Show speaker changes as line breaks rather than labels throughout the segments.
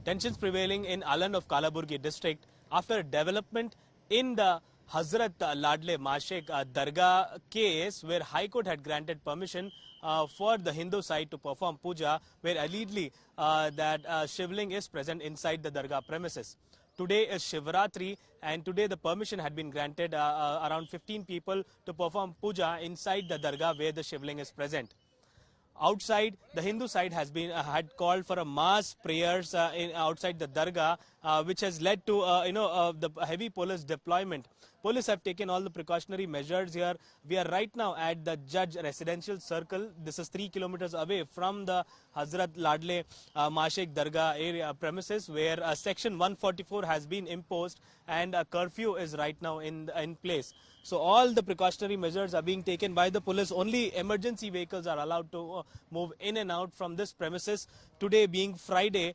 Tensions prevailing in Alan of Kalaburgi district after a development in the Hazrat Ladle Mashek Dargah case where High Court had granted permission for the Hindu side to perform puja, where allegedly that shivling is present inside the Dargah premises. Today is Shivratri, and today the permission had been granted around 15 people to perform puja inside the Dargah where the shivling is present. Outside, the Hindu side has been had called for a mass prayers outside the Dargah, which has led to the heavy police deployment. Police have taken all the precautionary measures here. We are right now at the Judge Residential Circle. This is 3 kilometers away from the Hazrat Ladle Mashek Dargah area premises, where Section 144 has been imposed and a curfew is right now in place. So all the precautionary measures are being taken by the police. Only emergency vehicles are allowed to move in and out from this premises. Today being Friday,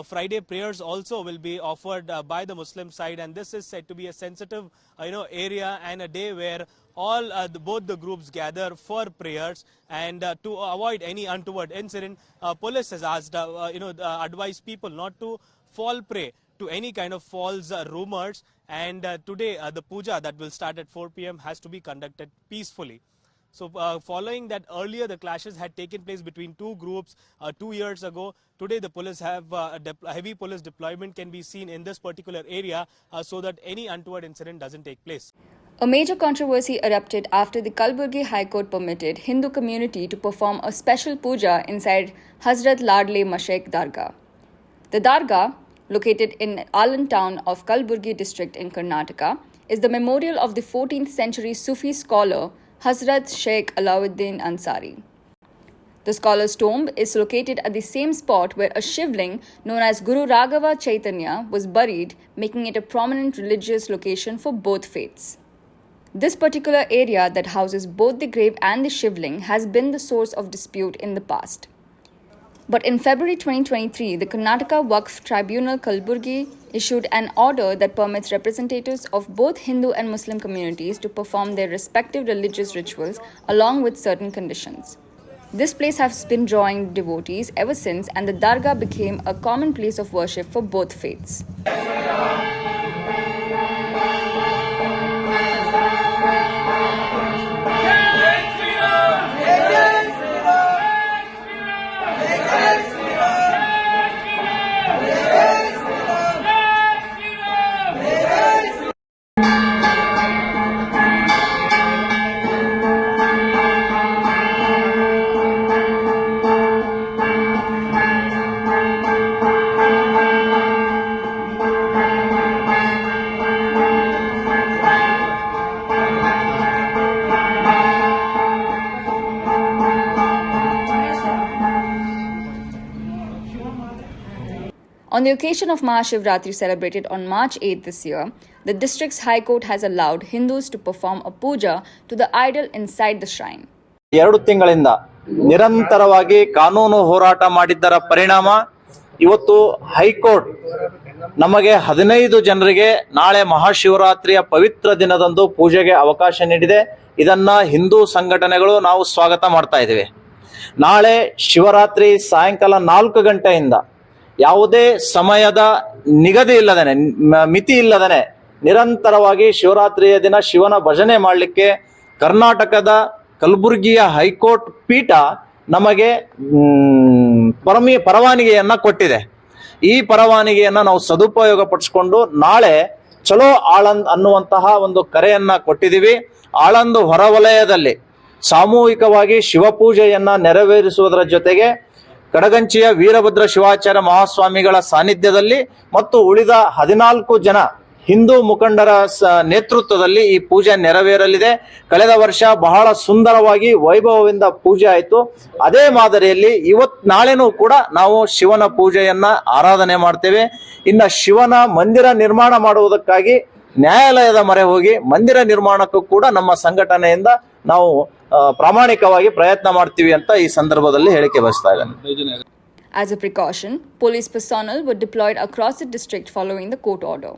Friday prayers also will be offered by the Muslim side, and this is said to be a sensitive area and a day where all both the groups gather for prayers. And to avoid any untoward incident, police has asked advised people not to fall prey to any kind of false rumors. And today the puja that will start at 4 p.m. has to be conducted peacefully. So following that, earlier the clashes had taken place between two groups 2 years ago. Today the police have heavy police deployment can be seen in this particular area so that any untoward incident doesn't take place.
A major controversy erupted after the Kalaburgi High Court permitted Hindu community to perform a special puja inside Hazrat Ladle Mashek Dargah. The Dargah, located in Alan town of Kalaburgi district in Karnataka, is the memorial of the 14th century Sufi scholar Hazrat Sheikh Alauddin Ansari. The scholar's tomb is located at the same spot where a shivling known as Guru Raghava Chaitanya was buried, making it a prominent religious location for both faiths. This particular area that houses both the grave and the shivling has been the source of dispute in the past. But in February 2023, the Karnataka Waqf Tribunal Kalaburgi issued an order that permits representatives of both Hindu and Muslim communities to perform their respective religious rituals along with certain conditions. This place has been drawing devotees ever since, and the Dargah became a common place of worship for both faiths. On the occasion of Mahashivratri celebrated on March 8 this year, the district's High Court has allowed Hindus to perform a puja to the idol inside the shrine.
2 ತಿಂಗಳಿಂದ ನಿರಂತರವಾಗಿ ಕಾನೂನು ಹೋರಾಟ ಮಾಡಿದ್ದರ ಪರಿಣಾಮ ಇವತ್ತು high court ನಮಗೆ 15 ಜನರಿಗೆ ನಾಳೆ ಮಹಾಶಿವರಾತ್ರಿಯ ಪವಿತ್ರ ದಿನದಂದು ಪೂಜೆಗೆ ಅವಕಾಶ ನೀಡಿದೆ. ಇದನ್ನ ಹಿಂದೂ ಸಂಘಟನೆಗಳು ನಾವು ಸ್ವಾಗತ ಮಾಡ್ತಾ ಇದ್ದೇವೆ. ನಾಳೆ ಶಿವರಾತ್ರಿ ಸಾಯಂಕಾಲ 4 ಗಂಟೆಯಿಂದ ಯಾವುದೇ ಸಮಯದ ನಿಗದಿ ಇಲ್ಲದನೆ ಮಿತಿ ಇಲ್ಲದನೆ ನಿರಂತರವಾಗಿ ಶಿವರಾತ್ರಿಯ ದಿನ ಶಿವನ ಭಜನೆ ಮಾಡಲಿಕ್ಕೆ ಕರ್ನಾಟಕದ ಕಲಬುರಗಿಯ ಹೈಕೋರ್ಟ್ ಪೀಠ ನಮಗೆ ಪರವಾನಗಿಯನ್ನ ಕೊಟ್ಟಿದೆ. ಈ ಪರವಾನಗಿಯನ್ನ ನಾವು ಸದುಪಯೋಗ ಪಡಿಸಿಕೊಂಡು ನಾಳೆ ಚಲೋ ಆಳಂದ್ ಅನ್ನುವಂತಹ ಒಂದು ಕರೆಯನ್ನ ಕೊಟ್ಟಿದ್ದೀವಿ. ಆಳಂದ್ ಹೊರವಲಯದಲ್ಲಿ ಸಾಮೂಹಿಕವಾಗಿ ಶಿವಪೂಜೆಯನ್ನ ನೆರವೇರಿಸುವುದರ ಜೊತೆಗೆ ಕಡಗಂಚಿಯ ವೀರಭದ್ರ ಶಿವಾಚಾರ್ಯ ಮಹಾಸ್ವಾಮಿಗಳ ಸಾನ್ನಿಧ್ಯದಲ್ಲಿ ಮತ್ತು ಉಳಿದ 14 ಜನ ಹಿಂದೂ ಮುಖಂಡರ ನೇತೃತ್ವದಲ್ಲಿ ಈ ಪೂಜೆ ನೆರವೇರಲಿದೆ. ಕಳೆದ ವರ್ಷ ಬಹಳ ಸುಂದರವಾಗಿ ವೈಭವದಿಂದ ಪೂಜೆ ಆಯಿತು. ಅದೇ ಮಾದರಿಯಲ್ಲಿ ನಾಳೆನೂ ಕೂಡ ನಾವು ಶಿವನ ಪೂಜೆಯನ್ನ ಆರಾಧನೆ ಮಾಡ್ತೇವೆ. ಇನ್ನು ಶಿವನ ಮಂದಿರ ನಿರ್ಮಾಣ ಮಾಡುವುದಕ್ಕಾಗಿ ನ್ಯಾಯಾಲಯದ ಮೊರೆ ಹೋಗಿ ಮಂದಿರ ನಿರ್ಮಾಣಕ್ಕೂ ಕೂಡ ನಮ್ಮ ಸಂಘಟನೆಯಿಂದ ನಾವು ಪ್ರಾಮಾಣಿಕವಾಗಿ ಪ್ರಯತ್ನ ಮಾಡ್ತೀವಿ ಅಂತ ಈ ಸಂದರ್ಭದಲ್ಲಿ ಹೇಳಿಕೆ ಬಯಸ್ತಾ ಇದ್ದೇನೆ.
As a precaution, police personnel were deployed across the district following the court order.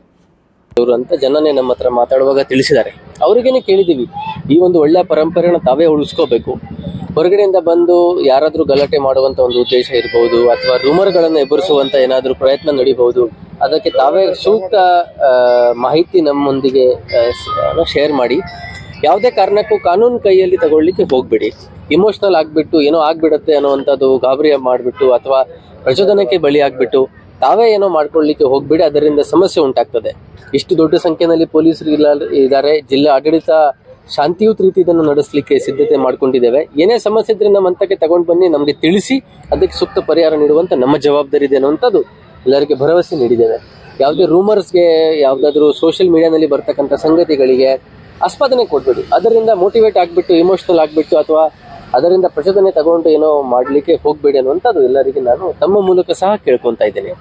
ಇವರು ಅಂತ ಜನನೇ ನಮ್ಮ ಹತ್ರ ಮಾತಾಡುವಾಗ ತಿಳಿಸಿದ್ದಾರೆ. ಅವರಿಗೇನೆ ಕೇಳಿದೀವಿ, ಈ ಒಂದು ಒಳ್ಳೆಯ ಪರಂಪರೆನ ತಾವೇ ಉಳಿಸ್ಕೋಬೇಕು. ಹೊರಗಡೆಯಿಂದ ಬಂದು ಯಾರಾದ್ರೂ ಗಲಾಟೆ ಮಾಡುವಂತ ಒಂದು ಉದ್ದೇಶ ಇರಬಹುದು, ಅಥವಾ ರೂಮರ್ಗಳನ್ನು ಎಬ್ಬರಿಸುವಂತ ಏನಾದ್ರೂ ಪ್ರಯತ್ನ ನಡೀಬಹುದು. ಅದಕ್ಕೆ ತಾವೇ ಸೂಕ್ತ ಮಾಹಿತಿ ನಮ್ಮೊಂದಿಗೆ ಶೇರ್ ಮಾಡಿ. ಯಾವುದೇ ಕಾರಣಕ್ಕೂ ಕಾನೂನು ಕೈಯಲ್ಲಿ ತಗೊಳ್ಳಿಕ್ಕೆ ಹೋಗ್ಬೇಡಿ. ಇಮೋಷನಲ್ ಆಗ್ಬಿಟ್ಟು ಏನೋ ಆಗ್ಬಿಡತ್ತೆ ಅನ್ನೋವಂಥದ್ದು ಗಾಬರಿ ಮಾಡಿಬಿಟ್ಟು ಅಥವಾ ಪ್ರಚೋದನಕ್ಕೆ ಬಲಿ ಆಗ್ಬಿಟ್ಟು ತಾವೇ ಏನೋ ಮಾಡ್ಕೊಳ್ಳಿಕ್ಕೆ ಹೋಗ್ಬೇಡಿ. ಅದರಿಂದ ಸಮಸ್ಯೆ ಉಂಟಾಗ್ತದೆ. ಇಷ್ಟು ದೊಡ್ಡ ಸಂಖ್ಯೆಯಲ್ಲಿ ಪೊಲೀಸರು ಇದ್ದಾರೆ. ಜಿಲ್ಲಾ ಆಡಳಿತ ಶಾಂತಿಯುತ ರೀತಿ ಇದನ್ನು ನಡೆಸಲಿಕ್ಕೆ ಸಿದ್ಧತೆ ಮಾಡ್ಕೊಂಡಿದ್ದೇವೆ. ಏನೇ ಸಮಸ್ಯೆ ಇದ್ರೆ ನಮ್ಮ ಹಂತಕ್ಕೆ ತಗೊಂಡು ಬನ್ನಿ, ನಮಗೆ ತಿಳಿಸಿ ಅದಕ್ಕೆ ಸೂಕ್ತ ಪರಿಹಾರ ನೀಡುವಂತ ನಮ್ಮ ಜವಾಬ್ದಾರಿ ಇದೆ ಅನ್ನುವಂಥದ್ದು ಎಲ್ಲರಿಗೆ ಭರವಸೆ ನೀಡಿದ್ದೇವೆ. ಯಾವುದೇ ರೂಮರ್ಸ್ಗೆ, ಯಾವುದಾದ್ರೂ ಸೋಷಿಯಲ್ ಮೀಡಿಯಾನಲ್ಲಿ ಬರ್ತಕ್ಕಂಥ ಸಂಗತಿಗಳಿಗೆ ಆಸ್ಪಾದನೆ ಕೊಡ್ಬೇಡಿ. ಅದರಿಂದ ಮೋಟಿವೇಟ್ ಆಗಿಬಿಟ್ಟು ಇಮೋಷನಲ್ ಆಗಿಬಿಟ್ಟು ಅಥವಾ ಅದರಿಂದ ಪ್ರಚೋದನೆ ತಗೊಂಡು ಏನೋ ಮಾಡಲಿಕ್ಕೆ ಹೋಗಬೇಡಿ ಅನ್ನುವಂಥದ್ದು ಎಲ್ಲರಿಗೆ ನಾನು ತಮ್ಮ ಮೂಲಕ ಸಹ ಕೇಳ್ಕೊತಾ ಇದ್ದೇನೆ.